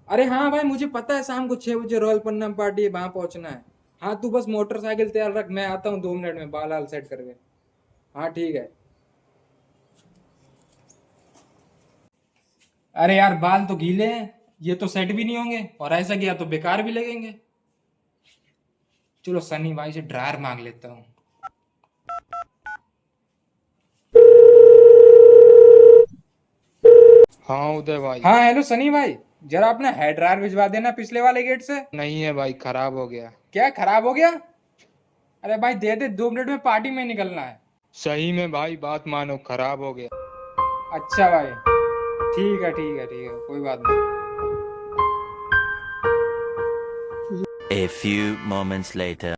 अरे हाँ भाई, मुझे पता है शाम को 6 बजे रॉयल पन्ना पार्टी है, वहां पहुंचना है। हाँ तू बस मोटरसाइकिल तैयार रख, मैं आता हूँ 2 मिनट में बाल वाल सेट करके। हाँ ठीक है। अरे यार बाल तो गीले हैं, ये तो सेट भी नहीं होंगे, और ऐसा किया तो बेकार भी लगेंगे। चलो सनी भाई से ड्रायर मांग लेता हूँ। हाँ उदय भाई। हाँ हेलो सनी भाई, जरा अपना हेयर ड्रायर भिजवा देना पिछले वाले गेट से। नहीं है भाई, खराब हो गया। क्या खराब हो गया? अरे भाई दे दे, 2 मिनट में पार्टी में निकलना है। सही में भाई, बात मानो, खराब हो गया। अच्छा भाई, ठीक है ठीक है ठीक है, कोई बात नहीं। A few moments later.